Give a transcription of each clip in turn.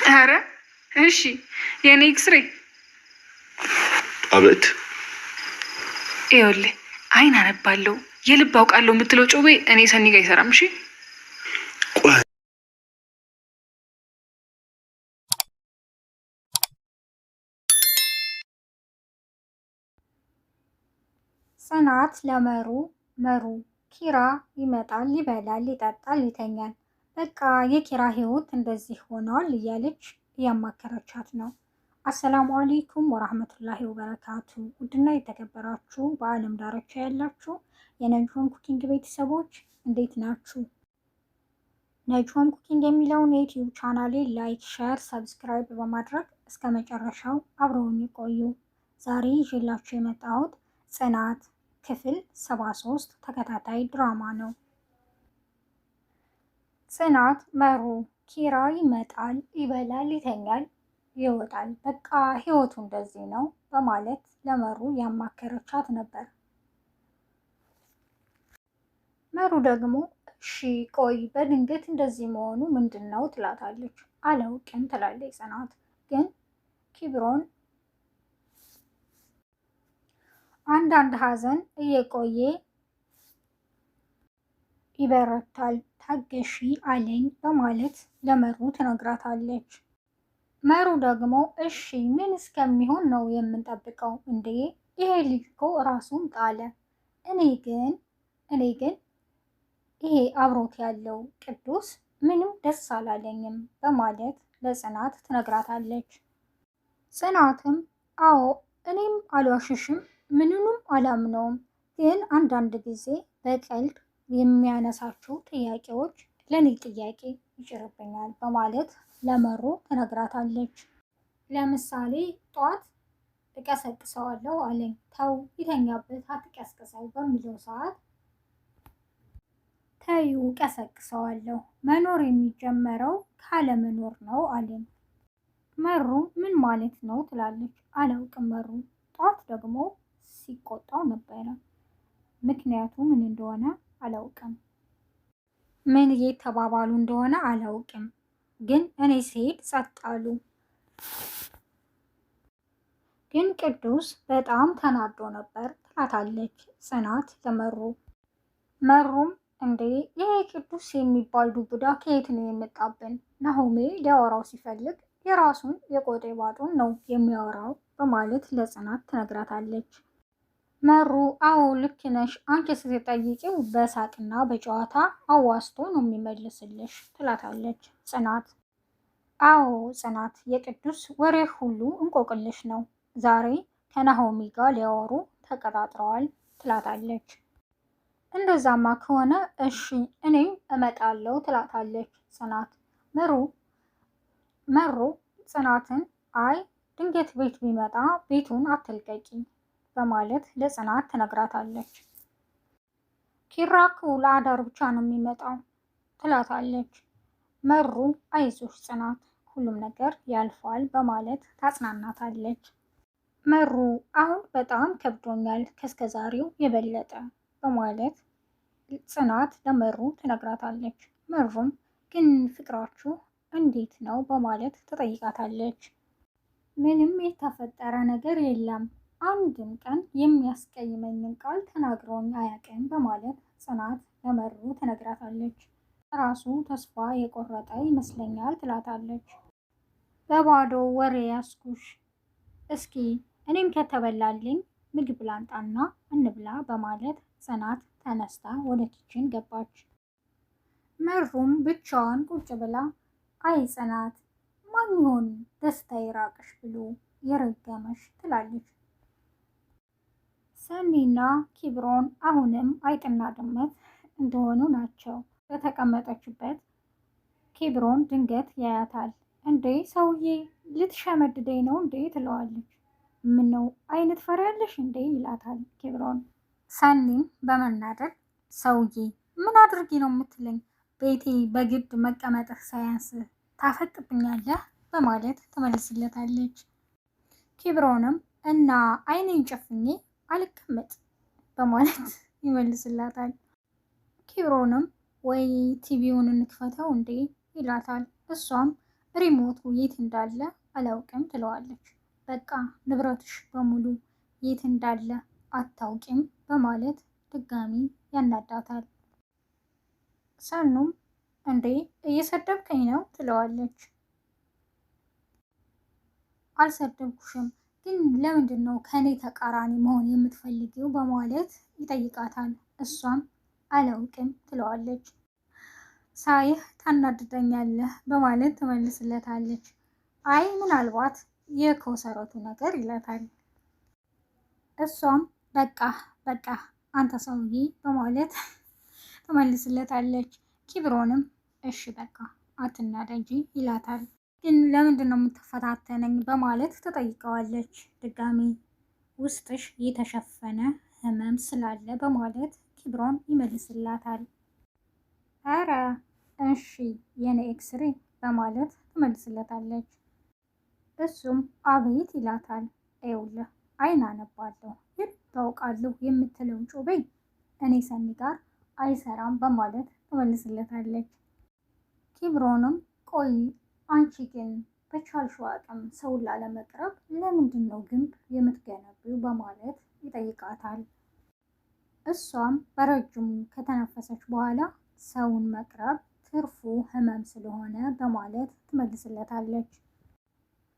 ኧረ እሺ የኔ ኤክስሬ አቤት። ይኸውልህ አይን አነባለሁ የልብ አውቃለሁ የምትለው ጮቤ እኔ ሰኒ ጋር አይሰራም። እሺ ጽናት መሩ ኪራ ይመጣል፣ ይበላል፣ ይጠጣል፣ ይተኛል። በቃ የኪራ ህይወት እንደዚህ ሆኗል እያለች እያማከረቻት ነው። አሰላሙ አሌይኩም ወራህመቱላሂ ወበረካቱ። ውድና የተከበራችሁ በአለም ዳርቻ ያላችሁ የነጅሆም ኩኪንግ ቤተሰቦች እንዴት ናችሁ? ነጅሆም ኩኪንግ የሚለውን የዩቲዩብ ቻናሌ ላይክ፣ ሼር፣ ሰብስክራይብ በማድረግ እስከ መጨረሻው አብረውን ይቆዩ። ዛሬ ይዤላችሁ የመጣሁት ጽናት ክፍል 73 ተከታታይ ድራማ ነው። ጽናት መሩ ኪራ ይመጣል፣ ይበላል፣ ይተኛል፣ ይወጣል፣ በቃ ህይወቱ እንደዚህ ነው በማለት ለመሩ ያማከረቻት ነበር። መሩ ደግሞ እሺ ቆይ በድንገት እንደዚህ መሆኑ ምንድን ነው ትላታለች። አላውቅም ትላለች ጽናት። ግን ኪብሮን አንዳንድ ሀዘን እየቆየ ይበረታል፣ ታገሺ አለኝ በማለት ለመሩ ትነግራታለች። መሩ ደግሞ እሺ ምን እስከሚሆን ነው የምንጠብቀው እንዴ? ይሄ ልጅ እኮ ራሱን ጣለ። እኔ ግን ይሄ አብሮት ያለው ቅዱስ ምንም ደስ አላለኝም በማለት ለጽናት ትነግራታለች። ጽናትም አዎ እኔም አልዋሽሽም ምንንም አላምነውም፣ ግን አንዳንድ ጊዜ በቀልድ የሚያነሳቸው ጥያቄዎች ለኔ ጥያቄ ይጭርብኛል በማለት ለመሩ ትነግራታለች። ለምሳሌ ጧት እቀሰቅሰዋለሁ አለኝ፣ ተው ይተኛበት አትቀስቅሰው በሚለው ሰዓት ተዩ ቀሰቅሰዋለሁ፣ መኖር የሚጀመረው ካለመኖር ነው አለኝ። መሩ ምን ማለት ነው ትላለች። አላውቅም መሩ። ጧት ደግሞ ሲቆጣው ነበረ። ምክንያቱ ምን እንደሆነ አላውቅም፣ ምን እየተባባሉ እንደሆነ አላውቅም፣ ግን እኔ ስሄድ ጸጥ አሉ። ግን ቅዱስ በጣም ተናዶ ነበር ትላታለች ጽናት ለመሩ። መሩም እንዴ ይሄ ቅዱስ የሚባል ዱብዳ ከየት ነው የመጣብን? ናሆሜ ሊያወራው ሲፈልግ የራሱን የቆጤ ባጡን ነው የሚያወራው በማለት ለጽናት ትነግራታለች። መሩ አዎ ልክ ነሽ፣ አንቺ ስትጠይቂው በሳቅና በጨዋታ አዋስቶ ነው የሚመልስልሽ ትላታለች ጽናት። አዎ ጽናት የቅዱስ ወሬ ሁሉ እንቆቅልሽ ነው፣ ዛሬ ከናሆሚ ጋር ሊያወሩ ተቀጣጥረዋል ትላታለች። እንደዛማ ከሆነ እሺ እኔም እመጣለሁ ትላታለች ጽናት። መሩ ጽናትን አይ ድንገት ቤት ቢመጣ ቤቱን አትልቀቂ በማለት ለጽናት ትነግራታለች። ኪራኩ ለአዳር ብቻ ነው የሚመጣው ትላታለች። መሩ አይዞሽ ጽናት ሁሉም ነገር ያልፋል በማለት ታጽናናታለች። መሩ አሁን በጣም ከብዶኛል ከስከዛሬው የበለጠ በማለት ጽናት ለመሩ ትነግራታለች። መሩም ግን ፍቅራችሁ እንዴት ነው በማለት ትጠይቃታለች። ምንም የተፈጠረ ነገር የለም፣ አንድም ቀን የሚያስቀይመኝን ቃል ተናግሮኝ አያውቅም በማለት ጽናት ለመሩ ትነግራታለች። ራሱ ተስፋ የቆረጠ ይመስለኛል ትላታለች። በባዶ ወሬ ያስኩሽ፣ እስኪ እኔም ከተበላልኝ ምግብ ላንጣና እንብላ በማለት ጽናት ተነስታ ወደ ኪችን ገባች። መሩም ብቻዋን ቁጭ ብላ አይ ጽናት ማን ይሆን ደስታ ይራቅሽ ብሎ የረገመሽ ትላለች። ሰኒና ኪብሮን አሁንም አይጥና ድመት እንደሆኑ ናቸው። በተቀመጠችበት ኪብሮን ድንገት ያያታል። እንዴ ሰውዬ ልትሸመድደኝ ነው እንዴ ትለዋለች። ምነው አይነት ፈሪያለሽ እንዴ ይላታል ኪብሮን። ሰኒም በመናደድ ሰውዬ ምን አድርጊ ነው የምትለኝ? ቤቴ በግድ መቀመጥህ ሳያንስ ታፈጥብኛለህ በማለት ትመልስለታለች። ኪብሮንም እና አይኔን ጨፍኜ አልቀመጥ በማለት ይመልስላታል። ኪብሮንም ወይ ቲቪውን እንክፈተው እንዴ ይላታል። እሷም ሪሞቱ የት እንዳለ አላውቅም ትለዋለች። በቃ ንብረትሽ በሙሉ የት እንዳለ አታውቂም በማለት ድጋሚ ያናዳታል። ሰኑም እንዴ እየሰደብከኝ ነው ትለዋለች። አልሰደብኩሽም፣ ግን ለምንድን ነው ከኔ ተቃራኒ መሆን የምትፈልጊው በማለት ይጠይቃታል። እሷም አላውቅም ትለዋለች። ሳይህ ታናድደኛለህ በማለት ትመልስለታለች። አይ ምናልባት የኮሰረቱ ነገር ይላታል። እሷም በቃ በቃ አንተ ሰውዬ በማለት ትመልስለታለች። ኪብሮንም እሺ በቃ አትናደጂ ይላታል። ግን ለምንድን ነው የምትፈታተነኝ በማለት ትጠይቀዋለች። ድጋሚ ውስጥሽ የተሸፈነ ህመም ስላለ በማለት ኪብሮን ይመልስላታል። አረ እሺ የኔ ኤክስሬ በማለት ትመልስለታለች። እሱም አቤት ይላታል። ይኸውልህ አይን አነባለሁ ግን ታውቃለሁ የምትለው ጩቤ እኔ ሰኒ ጋር አይሰራም በማለት ትመልስለታለች። ኪብሮንም ቆይ አንቺ ግን በቻልሽው አቅም ሰውን ላለመቅረብ ለምንድን ነው ግንብ የምትገነቢው በማለት ይጠይቃታል። እሷም በረጅሙ ከተነፈሰች በኋላ ሰውን መቅረብ ትርፉ ህመም ስለሆነ በማለት ትመልስለታለች።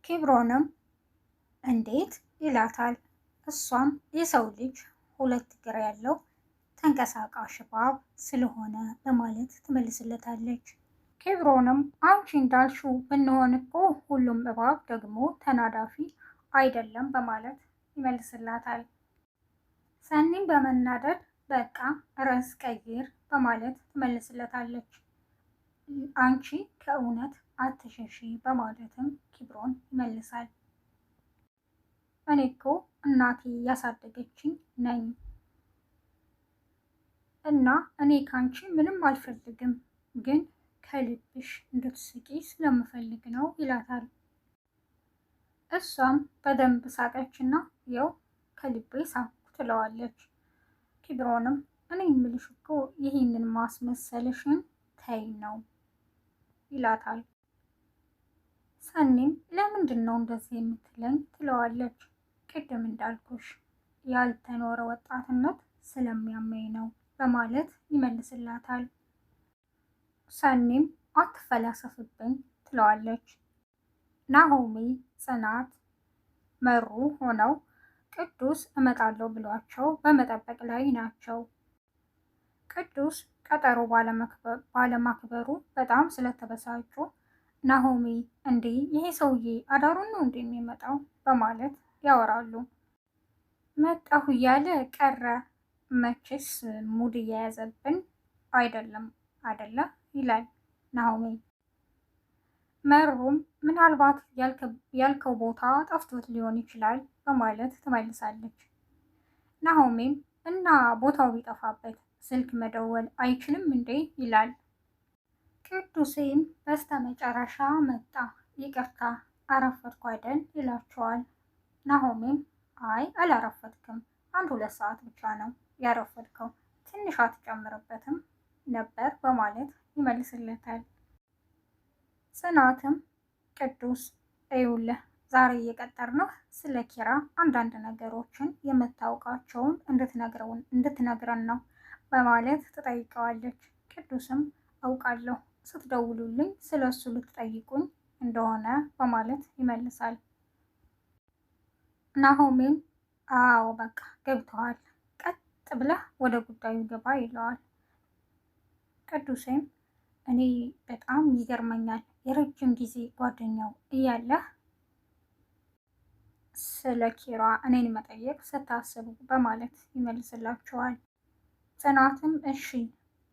ኪብሮንም እንዴት ይላታል። እሷም የሰው ልጅ 2 እግር ያለው ተንቀሳቃሽ እባብ ስለሆነ በማለት ትመልስለታለች። ኪብሮንም አንቺ እንዳልሽው ብንሆን እኮ ሁሉም እባብ ደግሞ ተናዳፊ አይደለም በማለት ይመልስላታል። ሰኒም በመናደድ በቃ ርዕስ ቀይር በማለት ትመልስለታለች። አንቺ ከእውነት አትሸሺ በማለትም ኪብሮን ይመልሳል። እኔ እኮ እናቴ ያሳደገችኝ ነኝ እና እኔ ካንቺ ምንም አልፈልግም፣ ግን ከልብሽ እንድትስቂ ስለምፈልግ ነው ይላታል። እሷም በደንብ ሳቀችና ያው ከልቤ ሳኩ ትለዋለች። ኪብሮንም እኔ የምልሽ እኮ ይህንን ማስመሰልሽን ተይ ነው ይላታል። ሰኒም ለምንድን ነው እንደዚህ የምትለኝ ትለዋለች። ቅድም እንዳልኩሽ ያልተኖረ ወጣትነት ስለሚያመኝ ነው በማለት ይመልስላታል። ሰኒም አትፈላሰፍብኝ ትለዋለች። ናሆሚ፣ ጽናት፣ መሩ ሆነው ቅዱስ እመጣለሁ ብሏቸው በመጠበቅ ላይ ናቸው። ቅዱስ ቀጠሮ ባለማክበሩ በጣም ስለተበሳጩ ናሆሚ እንዴ ይሄ ሰውዬ አዳሩን ነው እንዴ የሚመጣው በማለት ያወራሉ። መጣሁ እያለ ቀረ፣ መቼስ ሙድ እየያዘብን አይደለም አደለ ይላል ናሆሚ። መሩም ምናልባት ያልከው ቦታ ጠፍቶት ሊሆን ይችላል በማለት ትመልሳለች። ናሆሚም እና ቦታው ቢጠፋበት ስልክ መደወል አይችልም እንዴ ይላል። ቅዱሴም በስተመጨረሻ መጣ፣ ይቅርታ አረፈድኩ አይደል ይላቸዋል። ናሆሚም አይ አላረፈድክም፣ 1-2 ሰዓት ብቻ ነው ያረፈድከው፣ ትንሽ አትጨምርበትም ነበር በማለት ይመልስለታል። ጽናትም ቅዱስ እዩልህ ዛሬ እየቀጠርነው ስለ ኪራ አንዳንድ ነገሮችን የምታውቃቸውን እንድትነግረን ነው በማለት ትጠይቀዋለች። ቅዱስም አውቃለሁ፣ ስትደውሉልኝ ስለ እሱ ልትጠይቁኝ እንደሆነ በማለት ይመልሳል። ናሆሜም አዎ በቃ ገብተዋል፣ ቀጥ ብለህ ወደ ጉዳዩ ገባ ይለዋል። ቅዱሴም እኔ በጣም ይገርመኛል የረጅም ጊዜ ጓደኛው እያለህ ስለ ኪራ እኔን መጠየቅ ስታስቡ በማለት ይመልስላቸዋል። ጽናትም እሺ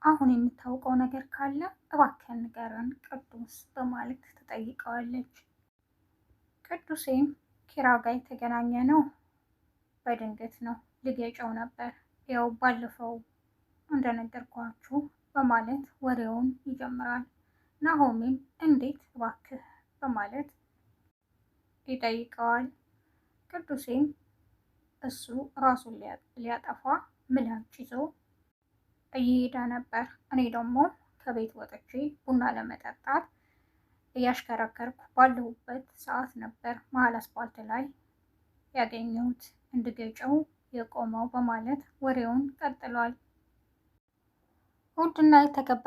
አሁን የምታውቀው ነገር ካለ እባክህ ንገረን ቅዱስ በማለት ትጠይቀዋለች። ቅዱሴም ኪራ ጋር የተገናኘ ነው በድንገት ነው፣ ልገጨው ነበር ያው ባለፈው እንደነገርኳችሁ በማለት ወሬውን ይጀምራል። ናሆሚም እንዴት እባክህ በማለት ይጠይቀዋል። ቅዱሴም እሱ ራሱን ሊያጠፋ ምላጭ ይዞ እየሄደ ነበር፣ እኔ ደግሞ ከቤት ወጥቼ ቡና ለመጠጣት እያሽከረከርኩ ባለሁበት ሰዓት ነበር መሀል አስፓልት ላይ ያገኘሁት እንድገጨው የቆመው በማለት ወሬውን ቀጥሏል። ውድና